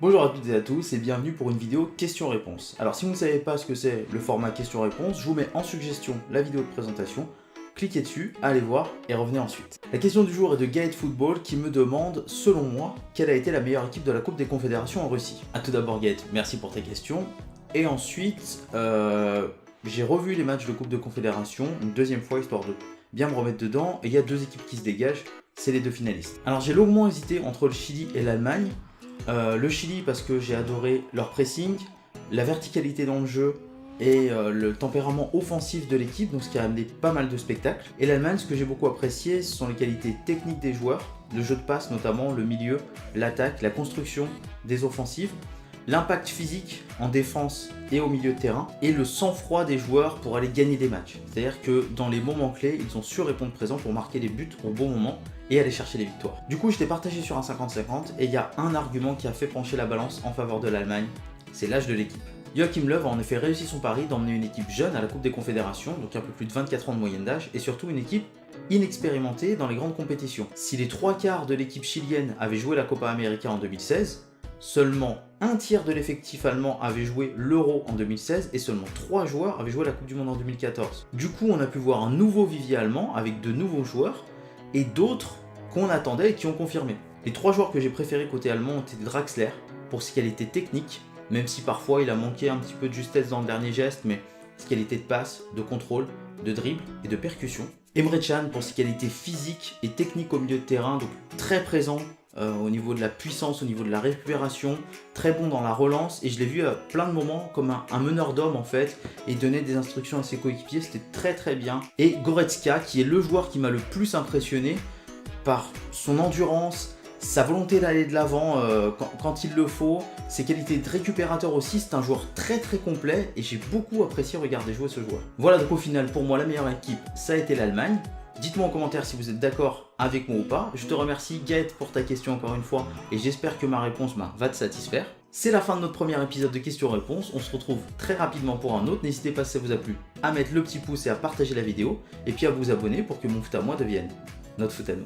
Bonjour à toutes et à tous et bienvenue pour une vidéo question-réponse. Alors si vous ne savez pas ce que c'est le format question-réponse, je vous mets en suggestion la vidéo de présentation, cliquez dessus, allez voir et revenez ensuite. La question du jour est de Gaët Football qui me demande, selon moi, quelle a été la meilleure équipe de la Coupe des Confédérations en Russie. À tout d'abord Gaët, merci pour tes questions. Et ensuite, j'ai revu les matchs de Coupe de Confédération une deuxième fois histoire de bien me remettre dedans et il y a deux équipes qui se dégagent, c'est les deux finalistes. Alors j'ai longuement hésité entre le Chili et l'Allemagne. Le Chili parce que j'ai adoré leur pressing, la verticalité dans le jeu et le tempérament offensif de l'équipe, donc ce qui a amené pas mal de spectacles. Et l'Allemagne, ce que j'ai beaucoup apprécié, ce sont les qualités techniques des joueurs, le jeu de passe notamment, le milieu, l'attaque, la construction des offensives, l'impact physique en défense et au milieu de terrain, et le sang-froid des joueurs pour aller gagner des matchs. C'est-à-dire que dans les moments clés, ils ont su répondre présent pour marquer les buts au bon moment et aller chercher les victoires. Du coup, j'étais partagé sur un 50-50 et il y a un argument qui a fait pencher la balance en faveur de l'Allemagne, c'est l'âge de l'équipe. Joachim Löw a en effet réussi son pari d'emmener une équipe jeune à la Coupe des Confédérations, donc un peu plus de 24 ans de moyenne d'âge, et surtout une équipe inexpérimentée dans les grandes compétitions. Si les 3/4 de l'équipe chilienne avait joué la Copa América en 2016, seulement un tiers de l'effectif allemand avait joué l'Euro en 2016 et seulement 3 joueurs avaient joué la Coupe du Monde en 2014. Du coup, on a pu voir un nouveau vivier allemand avec de nouveaux joueurs et d'autres qu'on attendait et qui ont confirmé. Les 3 joueurs que j'ai préférés côté allemand ont été Draxler pour ses qualités techniques, même si parfois il a manqué un petit peu de justesse dans le dernier geste, mais ses qualités de passe, de contrôle, de dribble et de percussion. Emre Can pour ses qualités physiques et techniques au milieu de terrain, donc très présent au niveau de la puissance, au niveau de la récupération, très bon dans la relance, et je l'ai vu à plein de moments comme un meneur d'hommes en fait, et donner des instructions à ses coéquipiers, c'était très bien. Et Goretzka qui est le joueur qui m'a le plus impressionné par son endurance, sa volonté d'aller de l'avant quand il le faut, ses qualités de récupérateur aussi, c'est un joueur très complet et j'ai beaucoup apprécié regarder jouer ce joueur. Voilà, donc au final pour moi la meilleure équipe ça a été l'Allemagne. Dites-moi en commentaire si vous êtes d'accord avec moi ou pas. Je te remercie Gaët pour ta question encore une fois et j'espère que ma réponse va te satisfaire. C'est la fin de notre premier épisode de questions-réponses. On se retrouve très rapidement pour un autre. N'hésitez pas si ça vous a plu à mettre le petit pouce et à partager la vidéo et puis à vous abonner pour que mon foot à moi devienne notre foot à nous.